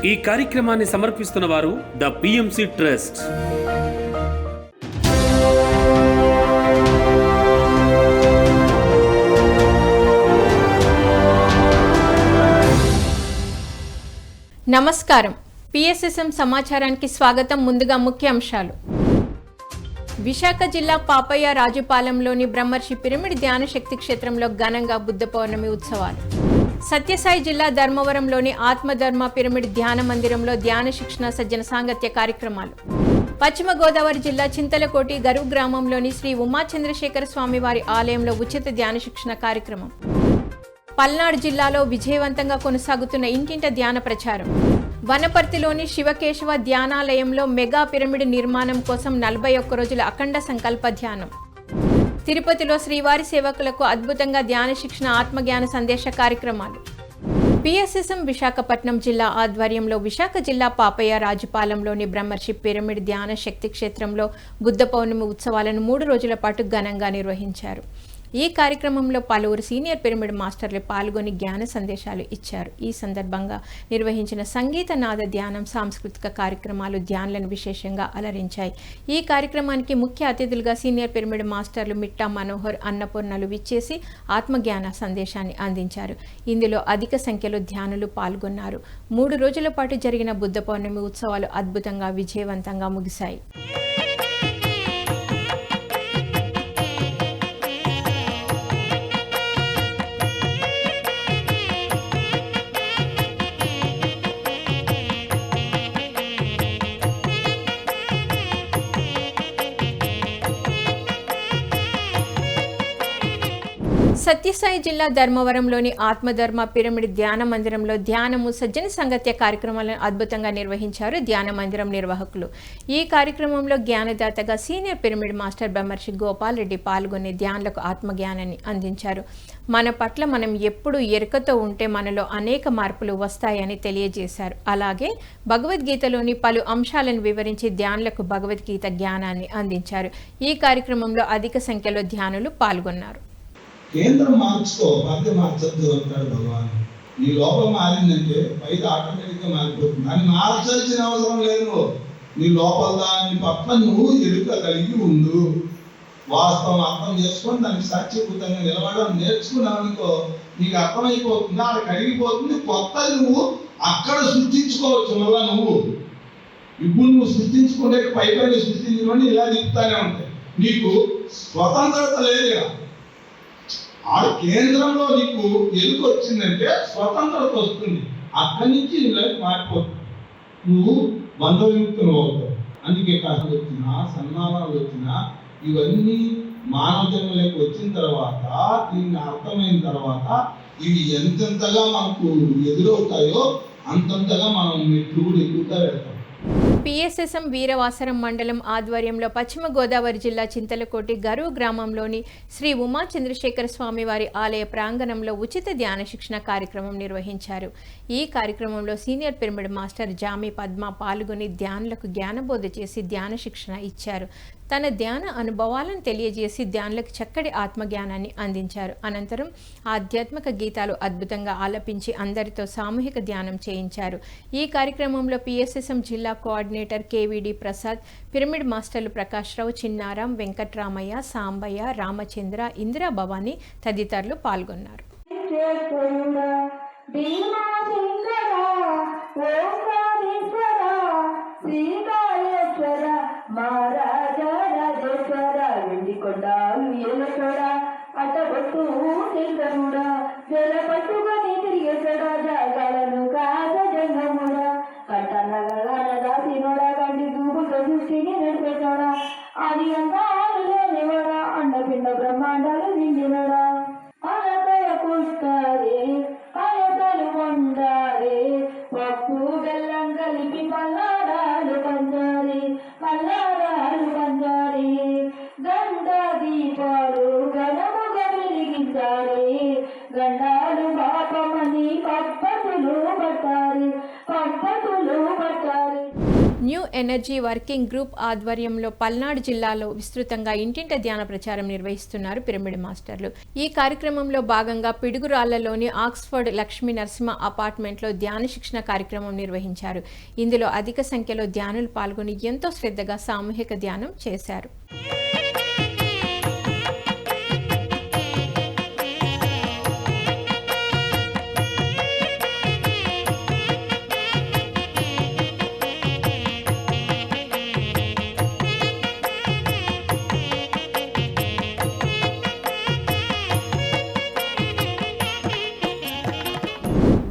ఈ కార్యక్రమాన్ని సమర్పిస్తున్న వారు ద పిఎంసి ట్రస్ట్. నమస్కారం. పిఎస్ఎస్ఎం సమాచారానికి స్వాగతం. ముందుగా ముఖ్యాంశాలు. విశాఖ జిల్లా పాపయ్య రాజుపాలెంలోని బ్రహ్మర్షి పిరమిడ్ ధ్యాన శక్తి క్షేత్రంలో ఘనంగా బుద్ధ పౌర్ణమి ఉత్సవాలు. సత్యసాయి జిల్లా ధర్మవరంలోని ఆత్మధర్మ పిరమిడ్ ధ్యాన మందిరంలో ధ్యాన శిక్షణ సజ్జన సాంగత్య కార్యక్రమాలు. పశ్చిమ గోదావరి జిల్లా చింతలకోటి గరువు గ్రామంలోని శ్రీ ఉమా చంద్రశేఖర స్వామివారి ఆలయంలో ఉచిత ధ్యాన శిక్షణ కార్యక్రమం. పల్నాడు జిల్లాలో విజయవంతంగా కొనసాగుతున్న ఇంటింట ధ్యాన ప్రచారం. వనపర్తిలోని శివకేశవ ధ్యానాలయంలో మెగా పిరమిడ్ నిర్మాణం కోసం 41 రోజుల అఖండ సంకల్ప ధ్యానం. తిరుపతిలో శ్రీవారి సేవకులకు అద్భుతంగా ధ్యాన శిక్షణ ఆత్మజ్ఞాన సందేశ కార్యక్రమాలు. పిఎస్ఎస్ఎం విశాఖపట్నం జిల్లా ఆధ్వర్యంలో విశాఖ జిల్లా పాపయ్య రాజుపాలెంలోని బ్రహ్మర్షి పిరమిడ్ ధ్యాన శక్తి క్షేత్రంలో బుద్ధ పౌర్ణమి ఉత్సవాలను 3 రోజుల పాటు ఘనంగా నిర్వహించారు. ఈ కార్యక్రమంలో పలువురు సీనియర్ పిరమిడ్ మాస్టర్లు పాల్గొని జ్ఞాన సందేశాలు ఇచ్చారు. ఈ సందర్భంగా నిర్వహించిన సంగీత నాద ధ్యానం, సాంస్కృతిక కార్యక్రమాలు ధ్యానులను విశేషంగా అలరించాయి. ఈ కార్యక్రమానికి ముఖ్య అతిథులుగా సీనియర్ పిరమిడ్ మాస్టర్లు మిట్టా మనోహర్, అన్నపూర్ణలు విచ్చేసి ఆత్మజ్ఞాన సందేశాన్ని అందించారు. ఇందులో అధిక సంఖ్యలో ధ్యానులు పాల్గొన్నారు. 3 రోజుల పాటు జరిగిన బుద్ధ పౌర్ణమి ఉత్సవాలు అద్భుతంగా విజయవంతంగా ముగిశాయి. సత్యసాయి జిల్లా ధర్మవరంలోని ఆత్మధర్మ పిరమిడ్ ధ్యాన మందిరంలో ధ్యానము, సజ్జన సంగత్య కార్యక్రమాలను అద్భుతంగా నిర్వహించారు ధ్యాన మందిరం నిర్వాహకులు. ఈ కార్యక్రమంలో జ్ఞానదాతగా సీనియర్ పిరమిడ్ మాస్టర్ బ్రహ్మర్షి గోపాల్ రెడ్డి పాల్గొని ధ్యానులకు ఆత్మజ్ఞానాన్ని అందించారు. మన పట్ల మనం ఎప్పుడు ఎరుకతో ఉంటే మనలో అనేక మార్పులు వస్తాయని తెలియజేశారు. అలాగే భగవద్గీతలోని పలు అంశాలను వివరించి ధ్యానులకు భగవద్గీత జ్ఞానాన్ని అందించారు. ఈ కార్యక్రమంలో అధిక సంఖ్యలో ధ్యానులు పాల్గొన్నారు. కేంద్రం మార్చుకో, మధ్య మార్చద్దు అంటాడు భగవాన్. నీ లోపల మారిందంటే బయట ఆటోమేటిక్గా మారిపోతుంది. దాన్ని మార్చాల్సిన అవసరం లేదు. నీ లోపల దాని పట్ల నువ్వు ఎరుక కలిగి ఉండు. వాస్తవం అర్థం చేసుకొని దానికి సాక్షిభూతంగా నిలబడడం నేర్చుకున్నావు అనుకో, నీకు అర్థమైపోతుంది, అక్కడ కరిగిపోతుంది. కొత్త నువ్వు అక్కడ సృష్టించుకోవచ్చు. మళ్ళా నువ్వు ఇప్పుడు నువ్వు సృష్టించుకునే పై సృష్టించుకొని ఇలా తిప్పుతానే ఉంటాయి. నీకు స్వతంత్రత లేదు. ఆ కేంద్రంలో నీకు ఎదుకు వచ్చిందంటే స్వతంత్రత వస్తుంది. అక్కడి నుంచి లైఫ్ మారిపోతుంది. నువ్వు బంధవిముక్తులు అవుతావు. అందుకే కథలు వచ్చినా, సన్మానాలు వచ్చినా ఇవన్నీ మానవ జన్మలోకి వచ్చిన తర్వాత, దీన్ని అర్థమైన తర్వాత ఇవి ఎంతెంతగా మనకు ఎదురవుతాయో అంతంతగా మనం మెట్లు కూడా ఎక్కువగా వెళ్తాం. పిఎస్ఎస్ఎం వీరవాసరం మండలం ఆధ్వర్యంలో పశ్చిమ గోదావరి జిల్లా చింతలకోటి గరువు గ్రామంలోని శ్రీ ఉమా చంద్రశేఖర స్వామివారి ఆలయ ప్రాంగణంలో ఉచిత ధ్యాన శిక్షణ కార్యక్రమం నిర్వహించారు. ఈ కార్యక్రమంలో సీనియర్ పిరమిడ్ మాస్టర్ జామి పద్మ పాల్గొని ధ్యానులకు జ్ఞానబోధ చేసి ధ్యాన శిక్షణ ఇచ్చారు. తన ధ్యాన అనుభవాలను తెలియజేసి ధ్యానులకు చక్కటి ఆత్మజ్ఞానాన్ని అందించారు. అనంతరం ఆధ్యాత్మిక గీతాలు అద్భుతంగా ఆలపించి అందరితో సామూహిక ధ్యానం చేయించారు. ఈ కార్యక్రమంలో పిఎస్ఎస్ఎం జిల్లా కోఆర్డినేటర్ కేవీడి ప్రసాద్, పిరమిడ్ మాస్టర్లు ప్రకాష్ రావు, చిన్నారాం, వెంకట్రామయ్య, సాంబయ్య, రామచంద్ర, ఇందిరా భవాని తదితరులు పాల్గొన్నారు. అటబట్టు తింగనుడా జల పట్టుకొని తిరిగేసడా జాగాలను కాజ జంగముడా కట్టనగల దాసినోడా కంటి దూపుతో దృష్టిని నడిపెట్టడా అది అంతాలు లేనివాడా అండపిండ బ్రహ్మాండాలు నిండినడా అలకయ పుష్కరే అలకలు వండారే పప్పు బెల్లం కలిపి పల్లారాలు పంచారి పల్లారాలు పంచారి గంట దీపాలు గణముగా వెలిగించాలి గండాలు పాపమని పప్పతులు పట్టాలి పప్పతులు పట్టాలి. న్యూ ఎనర్జీ వర్కింగ్ గ్రూప్ ఆధ్వర్యంలో పల్నాడు జిల్లాలో విస్తృతంగా ఇంటింట ధ్యాన ప్రచారం నిర్వహిస్తున్నారు పిరమిడ్ మాస్టర్లు. ఈ కార్యక్రమంలో భాగంగా పిడుగురాళ్లలోని ఆక్స్ఫర్డ్ లక్ష్మీ నరసింహ అపార్ట్మెంట్లో ధ్యాన శిక్షణ కార్యక్రమం నిర్వహించారు. ఇందులో అధిక సంఖ్యలో ధ్యానులు పాల్గొని ఎంతో శ్రద్ధగా సామూహిక ధ్యానం చేశారు.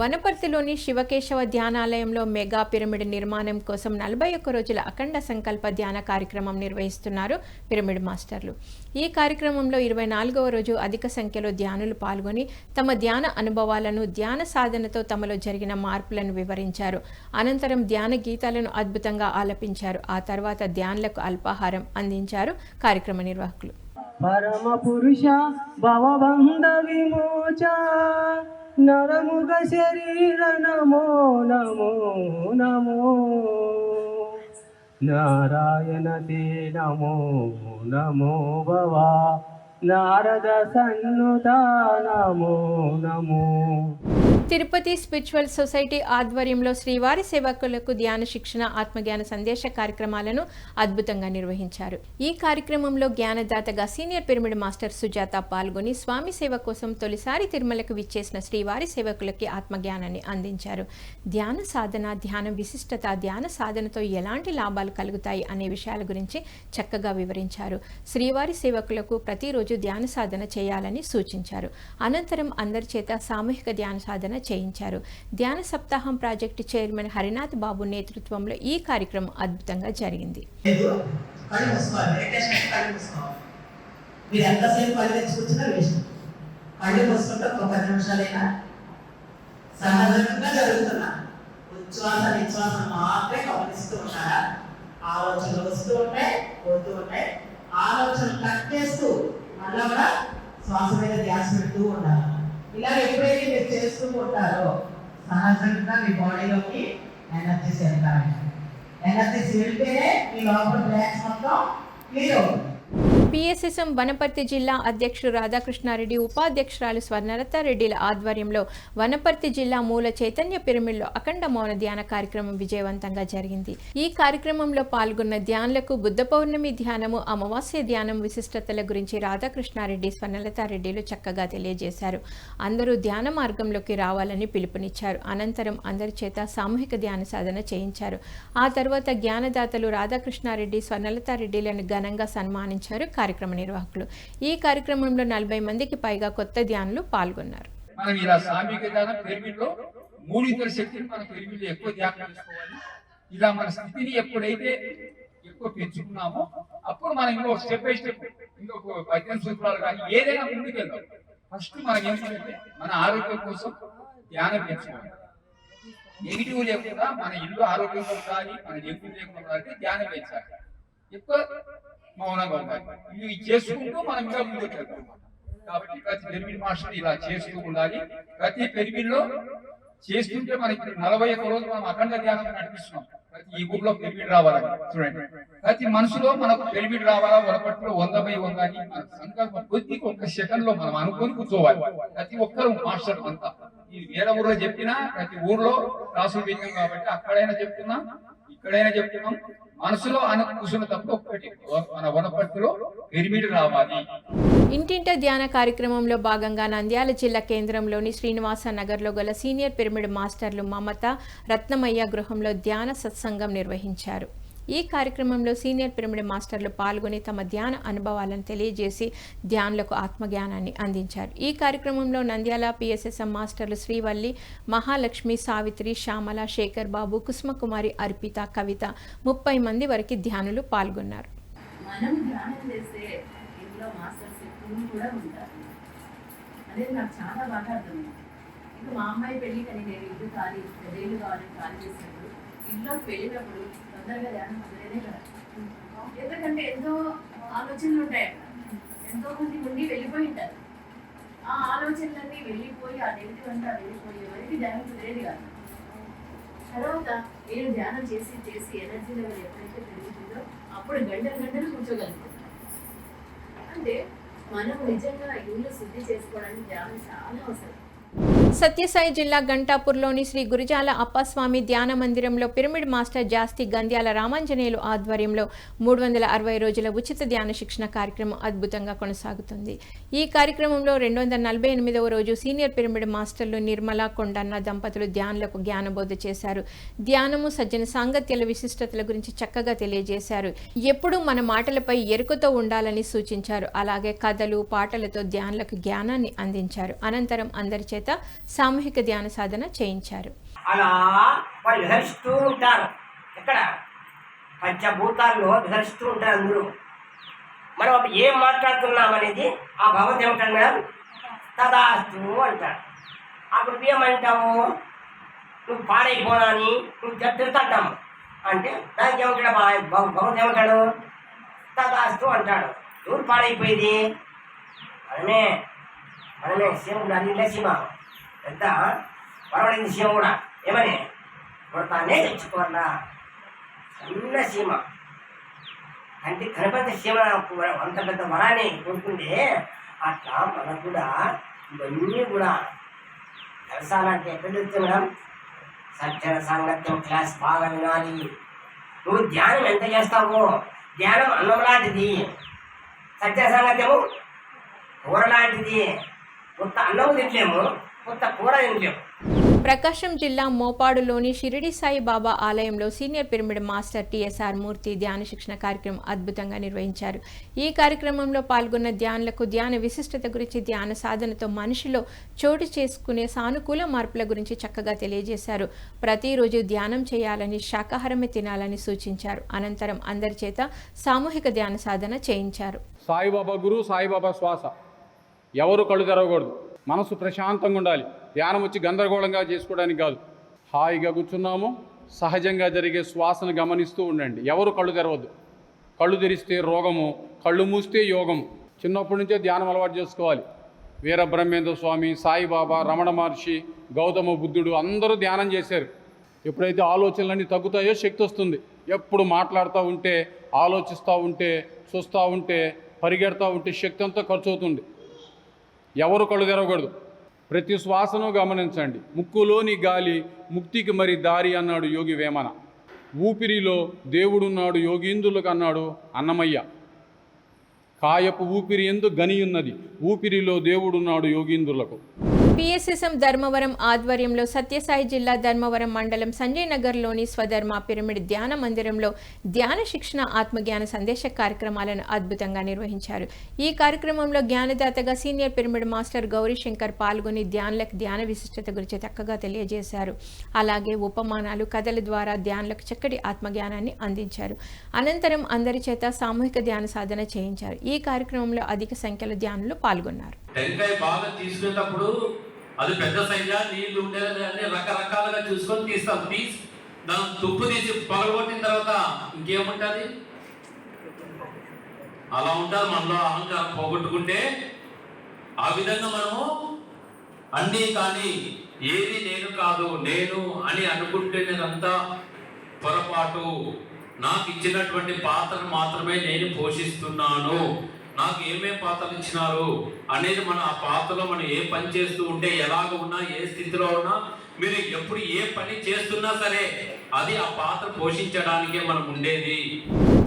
వనపర్తిలోని శివకేశవ ధ్యానాలయంలో మెగా పిరమిడ్ నిర్మాణం కోసం 41 రోజుల అఖండ సంకల్ప ధ్యాన కార్యక్రమం నిర్వహిస్తున్నారు పిరమిడ్ మాస్టర్లు. ఈ కార్యక్రమంలో 24వ రోజు అధిక సంఖ్యలో ధ్యానులు పాల్గొని తమ ధ్యాన అనుభవాలను, ధ్యాన సాధనతో తమలో జరిగిన మార్పులను వివరించారు. అనంతరం ధ్యాన గీతాలను అద్భుతంగా ఆలపించారు. ఆ తర్వాత ధ్యానులకు అల్పాహారం అందించారు కార్యక్రమ నిర్వాహకులు. పరమ పురుష భవబంధ విమోచ నరముగ శరీర నమో నమో నమో నారాయణ తే నమో నమో భవా నారద సన్నుత నమో నమో. తిరుపతి స్పిరిచువల్ సొసైటీ ఆధ్వర్యంలో శ్రీవారి సేవకులకు ధ్యాన శిక్షణ, ఆత్మజ్ఞాన సందేశ కార్యక్రమాలను అద్భుతంగా నిర్వహించారు. ఈ కార్యక్రమంలో జ్ఞానదాతగా సీనియర్ పిరమిడ్ మాస్టర్ సుజాత పాల్గొని స్వామి సేవ కోసం తొలిసారి తిరుమలకు విచ్చేసిన శ్రీవారి సేవకులకి ఆత్మజ్ఞానాన్ని అందించారు. ధ్యాన సాధన, ధ్యాన విశిష్టత, ధ్యాన సాధనతో ఎలాంటి లాభాలు కలుగుతాయి అనే విషయాల గురించి చక్కగా వివరించారు. శ్రీవారి సేవకులకు ప్రతిరోజు ధ్యాన సాధన చేయాలని సూచించారు. అనంతరం అందరి చేత సామూహిక ధ్యాన సాధన చేయించారు. ధ్యాన సప్తాహం ప్రాజెక్టు చైర్మన్ హరినాథ్ బాబు నేతృత్వంలో ఈ కార్యక్రమం అద్భుతంగా జరిగింది. శ్వాస మీద ధ్యాస పెడుతూ ఉండాలి. ఇలా ఎప్పుడైతే మీరు చేస్తూ ఉంటారో సహజంగా మీ బాడీలోకి ఎనర్జీస్ వెళ్తాయి. ఎనర్జీస్ వెళ్తేనే మీ లోపల బ్లాక్స్ మొత్తం క్లియర్ అవుతుంది. పిఎస్ఎస్ఎం వనపర్తి జిల్లా అధ్యక్షుడు రాధాకృష్ణారెడ్డి, ఉపాధ్యక్షురాలు స్వర్ణలతారెడ్డిల ఆధ్వర్యంలో వనపర్తి జిల్లా మూల చైతన్య పిరమిడ్లో అఖండ మౌన ధ్యాన కార్యక్రమం విజయవంతంగా జరిగింది. ఈ కార్యక్రమంలో పాల్గొన్న ధ్యానులకు బుద్ధ పౌర్ణమి ధ్యానము, అమావాస్య ధ్యానం విశిష్టతల గురించి రాధాకృష్ణారెడ్డి, స్వర్ణలతారెడ్డిలు చక్కగా తెలియజేశారు. అందరూ ధ్యాన మార్గంలోకి రావాలని పిలుపునిచ్చారు. అనంతరం అందరి చేత సామూహిక ధ్యాన సాధన చేయించారు. ఆ తర్వాత జ్ఞానదాతలు రాధాకృష్ణారెడ్డి, స్వర్ణలతారెడ్డిలను ఘనంగా సన్మానించారు కార్యక్రమ నిర్వాహకులు. ఈ కార్యక్రమంలో 40 మందికి పైగా కొత్త ధ్యానులు పాల్గొన్నారు. మనం ఇలా సామూహిక ధ్యానం పిరమిడ్లో 3 శక్తిని మన పిరమిడ్లో ఎక్కువ ధ్యానం చేసుకోవాలి. ఇలా మన స్థితిని ఎప్పుడైతే ఎక్కువ పెంచుకున్నామో అప్పుడు మనం ఇంకో స్టెప్ బై స్టెప్ ఇంకొక 18 సూత్రాలు కానీ ఏదైనా ముందుకెళ్దాం. ఫస్ట్ మనం ఏంటంటే మన ఆరోగ్యం కోసం ధ్యానం పెంచుకోవాలి. నెగిటివ్ లేకుండా మన ఇల్లు ఆరోగ్యంగా ఉండాలి, మన నెగిటివ్ లేకుండా ఉండాలంటే ధ్యానం పెంచాలి. ఎక్కువ మౌనంగా ఉండాలి. ఇవి చేసుకుంటూ మనం ఇంకా ముందుకు వెళ్తాం. కాబట్టి ప్రతి పిరమిడ్ మాస్టర్ ఇలా చేస్తూ ఉండాలి. ప్రతి పిరమిడ్లో చేస్తుంటే మనకి 41 రోజులు మనం అఖండ ధ్యానం నడిపిస్తున్నాం. ప్రతి ఈ ఊర్లో పిరమిడ్ రావాలని చూడండి. ప్రతి మనసులో మనకు పిరమిడ్ రావాలా, వనపట్టులో 100/100 అని మన సంకల్పం కొద్దిగా 1 సెకండ్ లో మనం అనుకొని కూర్చోవాలి. ప్రతి ఒక్కరు మాస్టర్ అంతా ఈ వేరే ఊర్లో చెప్పినా ప్రతి ఊర్లో క్లాసులు విన్నాం కాబట్టి అక్కడైనా చెప్తున్నా ఇక్కడైనా చెప్తున్నాం. మనసులో కూర్చున్న తప్ప ఒక్కటి మన వనపర్తిలో పిరమిడ్ రావాలి. ఇంటింట ధ్యాన కార్యక్రమంలో భాగంగా నంద్యాల జిల్లా కేంద్రంలోని శ్రీనివాస నగర్లో గల సీనియర్ పిరమిడ్ మాస్టర్లు మమత, రత్నమయ్య గృహంలో ధ్యాన సత్సంగం నిర్వహించారు. ఈ కార్యక్రమంలో సీనియర్ పిరమిడ్ మాస్టర్లు పాల్గొని తమ ధ్యాన అనుభవాలను తెలియజేసి ధ్యానులకు ఆత్మజ్ఞానాన్ని అందించారు. ఈ కార్యక్రమంలో నంద్యాల పిఎస్ఎస్ఎం మాస్టర్లు శ్రీవల్లి, మహాలక్ష్మి, సావిత్రి, శ్యామల, శేఖర్ బాబు, కుసుమకుమారి, అర్పిత, కవిత 30 మంది వరకు ధ్యానులు పాల్గొన్నారు. మనం ధ్యానం చేస్తే ఇంట్లో మాస్టర్స్ ఎక్కువ కూడా ఉంటారు అనేది నాకు చాలా బాగా అర్థమైంది. ఇంకా మా అమ్మాయి పెళ్ళికి అని నేను ఇల్లు ఖాళీ 10 ఏళ్ళు కావాలని ఖాళీ చేసినప్పుడు ఇంట్లోకి వెళ్ళినప్పుడు తొందరగా ధ్యానం మొదలైనే కదా. ఎందుకంటే ఎంతో ఆలోచనలు ఉంటాయి అక్కడ. ఎంతో మంది ఉండి వెళ్ళిపోయి ఉంటారు. ఆ ఆలోచనలన్నీ వెళ్ళిపోయి ఆ నెగిటివ్ అంతా వెళ్ళిపోయి ఎవరికి ధ్యానం కుదిరేది కాదు. తర్వాత నేను ధ్యానం చేసి చేసి ఎనర్జీ లెవెల్ ఎప్పుడైతే పెరుగుతుందో అప్పుడు గంటలు కూర్చోగలుగుతాను. అంటే మనం నిజంగా ఇల్లు శుద్ధి చేసుకోవడానికి ధ్యానం చాలా అవసరం. సత్యసాయి జిల్లా గంటాపూర్లోని శ్రీ గురుజాల అప్పస్వామి ధ్యాన మందిరంలో పిరమిడ్ మాస్టర్ జాస్తి గంధ్యాల రామాంజనేయులు ఆధ్వర్యంలో 360 రోజుల ఉచిత ధ్యాన శిక్షణ కార్యక్రమం అద్భుతంగా కొనసాగుతుంది. ఈ కార్యక్రమంలో 248వ రోజు సీనియర్ పిరమిడ్ మాస్టర్లు నిర్మల కొండన్న దంపతులు ధ్యానులకు జ్ఞానబోధ చేశారు. ధ్యానము సజ్జన సాంగత్యాల విశిష్టతల గురించి చక్కగా తెలియజేశారు. ఎప్పుడూ మన మాటలపై ఎరుకతో ఉండాలని సూచించారు. అలాగే కథలు పాటలతో ధ్యానులకు జ్ఞానాన్ని అందించారు. అనంతరం అందరి చేత సామూహిక ధ్యాన సాధన చేయించారు. అలా వాళ్ళు విహరిస్తూ ఉంటారు. ఎక్కడ పంచభూతాల్లో విహరిస్తూ ఉంటారు. అందరూ మనం అప్పుడు ఏం మాట్లాడుతున్నాం అనేది ఆ భగవత్ ఏమంటాడు మేడం, తదాస్తు అంటాడు. అప్పుడు ఏమంటావు, నువ్వు పాడైపోనాని నువ్వు తిడతాంటాము అంటే దానికి ఏమంటాడు భగవత్ ఏమంటాడు, తదాస్తు అంటాడు. ఎవరు పాడైపోయేది? మనమే శివుడు అన్నింటిలో సీమ పెద్ద పర్వాలేదు. సీమ కూడా ఏమని కొడతానే తెచ్చుకోవాలా, చిన్న సీమ అంటే కనపడితే సీమ అంత పెద్ద వరాన్ని కొడుకుంటే అట్లా మనకు కూడా ఇవన్నీ కూడా కలసాలంటే ఎక్కడ చెప్తే మేడం, సజ్జన సాంగత్యం క్లాస్ బాగా వినాలి. నువ్వు ధ్యానం ఎంత చేస్తావో, ధ్యానం అన్నం లాంటిది, సజ్జన సాంగత్యము కూర లాంటిది. కొత్త అన్నం తినలేము, కొత్త కూర తినలేము. ప్రకాశం జిల్లా మోపాడులోని షిరిడి సాయి బాబా ఆలయంలో సీనియర్ పిరమిడ్ మాస్టర్ టిఎస్ఆర్ మూర్తి ధ్యాన శిక్షణ కార్యక్రమం అద్భుతంగా నిర్వహించారు. ఈ కార్యక్రమంలో పాల్గొన్న ధ్యానులకు ధ్యాన విశిష్టత గురించి, ధ్యాన సాధనతో మనిషిలో చోటు చేసుకునే సానుకూల మార్పుల గురించి చక్కగా తెలియజేశారు. ప్రతిరోజు ధ్యానం చేయాలని, శాకాహారమే తినాలని సూచించారు. అనంతరం అందరి చేత సామూహిక ధ్యాన సాధన చేయించారు. సాయిబాబా గురు, సాయిబాబా శ్వాస. ఎవరు కళ్ళు తెరవకూడదు, మనసు ప్రశాంతంగా ఉండాలి. ధ్యానం వచ్చి గందరగోళంగా చేసుకోవడానికి కాదు. హాయిగా కూర్చున్నాము, సహజంగా జరిగే శ్వాసను గమనిస్తూ ఉండండి. ఎవరు కళ్ళు తెరవద్దు. కళ్ళు తెరిస్తే రోగము, కళ్ళు మూస్తే యోగము. చిన్నప్పటి నుంచే ధ్యానం అలవాటు చేసుకోవాలి. వీర బ్రహ్మేంద్ర స్వామి, సాయిబాబా, రమణ మహర్షి, గౌతమ బుద్ధుడు అందరూ ధ్యానం చేశారు. ఎప్పుడైతే ఆలోచనలన్నీ తగ్గుతాయో శక్తి వస్తుంది. ఎప్పుడు మాట్లాడుతూ ఉంటే, ఆలోచిస్తూ ఉంటే, చూస్తూ ఉంటే, పరిగెడతా ఉంటే శక్తి అంతా ఖర్చు అవుతుంది. ఎవరు కళ్ళు తెరవకూడదు. ప్రతి శ్వాసను గమనించండి. ముక్కులోని గాలి ముక్తికి మరి దారి అన్నాడు యోగి వేమన. ఊపిరిలో దేవుడున్నాడు యోగీంద్రులకు అన్నాడు అన్నమయ్య. కాయపు ఊపిరి ఎందు గనియున్నది, ఊపిరిలో దేవుడున్నాడు యోగీంద్రులకు. పిఎస్ఎస్ఎం ధర్మవరం ఆధ్వర్యంలో సత్యసాయి జిల్లా ధర్మవరం మండలం సంజయ్ నగర్లోని స్వధర్మ పిరమిడ్ ధ్యాన మందిరంలో ధ్యాన శిక్షణ ఆత్మజ్ఞాన సందేశ కార్యక్రమాలను అద్భుతంగా నిర్వహించారు. ఈ కార్యక్రమంలో జ్ఞానదాతగా సీనియర్ పిరమిడ్ మాస్టర్ గౌరీశంకర్ పాల్గొని ధ్యానులకు ధ్యాన విశిష్టత గురించి చక్కగా తెలియజేశారు. అలాగే ఉపమానాలు, కథల ద్వారా ధ్యానులకు చక్కటి ఆత్మజ్ఞానాన్ని అందించారు. అనంతరం అందరి చేత సామూహిక ధ్యాన సాధన చేయించారు. ఈ కార్యక్రమంలో అధిక సంఖ్యలో ధ్యానులు పాల్గొన్నారు. టెంకాయ బాగా తీసుకునేటప్పుడు అది పెద్ద సైజా, నీళ్లు ఉండేది అన్ని రకరకాలుగా చూసుకొని తీస్తాం. దాని తుప్పు తీసి పగలగొట్టిన తర్వాత ఇంకేముంటుంది? అలా ఉంటుంది మనలో అహంకారం పోగొట్టుకుంటే. ఆ విధంగా మనము అన్నీ కానీ ఏది నేను కాదు, నేను అని అనుకుంటేనేదంతా పొరపాటు. నాకు ఇచ్చినటువంటి పాత్రను మాత్రమే నేను పోషిస్తున్నాను. నాకు ఏమేం పాత్రలు ఇచ్చినారు అనేది మన ఆ పాత్రలో మనం ఏ పని చేస్తూ ఉంటే, ఎలాగ ఉన్నా, ఏ స్థితిలో ఉన్నా, మీరు ఎప్పుడు ఏ పని చేస్తున్నా సరే అది ఆ పాత్ర పోషించడానికే మనం ఉండేది.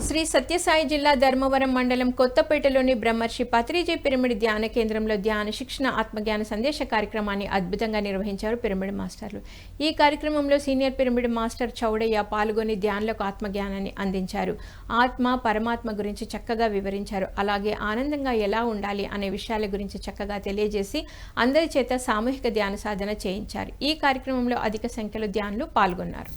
శ్రీ సత్యసాయి జిల్లా ధర్మవరం మండలం కొత్తపేటలోని బ్రహ్మర్షి పత్రిజీ పిరమిడ్ ధ్యాన కేంద్రంలో ధ్యాన శిక్షణ ఆత్మజ్ఞాన సందేశ కార్యక్రమాన్ని అద్భుతంగా నిర్వహించారు పిరమిడ్ మాస్టర్లు. ఈ కార్యక్రమంలో సీనియర్ పిరమిడ్ మాస్టర్ చౌడయ్య పాల్గొని ధ్యానులకు ఆత్మజ్ఞానాన్ని అందించారు. ఆత్మ, పరమాత్మ గురించి చక్కగా వివరించారు. అలాగే ఆనందంగా ఎలా ఉండాలి అనే విషయాల గురించి చక్కగా తెలియజేసి అందరి చేత సామూహిక ధ్యాన సాధన చేయించారు. ఈ కార్యక్రమంలో అధిక సంఖ్యలో ధ్యానులు పాల్గొన్నారు.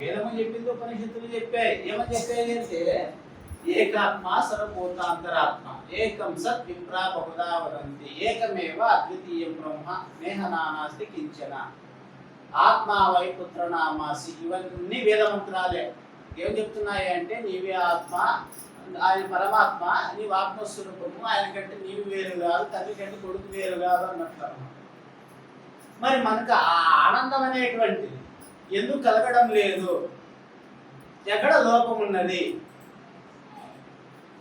ఏకాత్మ సర్వభూతాంతరాత్మ ఏకం సత్ విప్రా బహుదా వదంతి ఏకమేవ అద్వితీయం బ్రహ్మ నేహ నానాస్తి కించన ఆత్మ వై పుత్రనామాసి. ఇవన్నీ వేదమంత్రాలే. ఏం చెప్తున్నాయి అంటే నీవే ఆత్మ, ఆయన పరమాత్మ, నీవు ఆత్మస్వరూపము, ఆయన కంటే నీవు వేరు కాదు, తండ్రి కంటే కొడుకు వేరు కాదు అన్నట్లు. మరి మనకు ఆ ఆనందం అనేటువంటిది ఎందుకు కలగడం లేదు? ఎక్కడ లోపం ఉన్నది?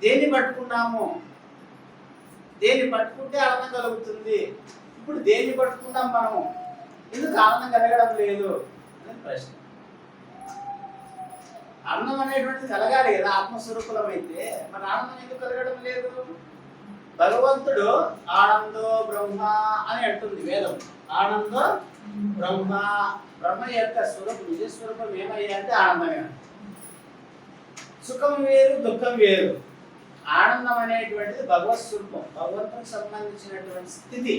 దేన్ని పట్టుకున్నాము? దేన్ని పట్టుకుంటే ఆనందం కలుగుతుంది? ఇప్పుడు దేన్ని పట్టుకున్నాం మనము? ఎందుకు ఆనందం కలగడం లేదు అని ప్రశ్న. ఆనందం అనేటువంటిది కలగాలి కదా, ఆత్మస్వరూపులం అయితే. మరి ఆనందం ఎందుకు కలగడం లేదు? భగవంతుడు ఆనందో బ్రహ్మ అని అంటుంది వేదం. ఆనందో బ్రహ్మ, బ్రహ్మ యొక్క స్వరూపం, నిజస్వరూపం ఏమయ్యా అంటే ఆనందమే. సుఖం వేరు, దుఃఖం వేరు. ఆనందం అనేటువంటిది భగవత్ స్వరూపం, భగవంతునికి సంబంధించినటువంటి స్థితి.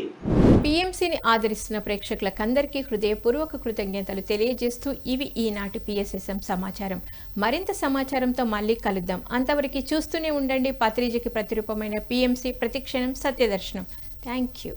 పిఎంసిని ఆదరిస్తున్న ప్రేక్షకులకందరికీ హృదయపూర్వక కృతజ్ఞతలు తెలియజేస్తూ ఇవి ఈనాటి పిఎస్ఎస్ఎం సమాచారం. మరింత సమాచారంతో మళ్ళీ కలుద్దాం. అంతవరకు చూస్తూనే ఉండండి పత్రిజకి ప్రతిరూపమైన పిఎంసి, ప్రతిక్షణం సత్యదర్శనం. Thank you.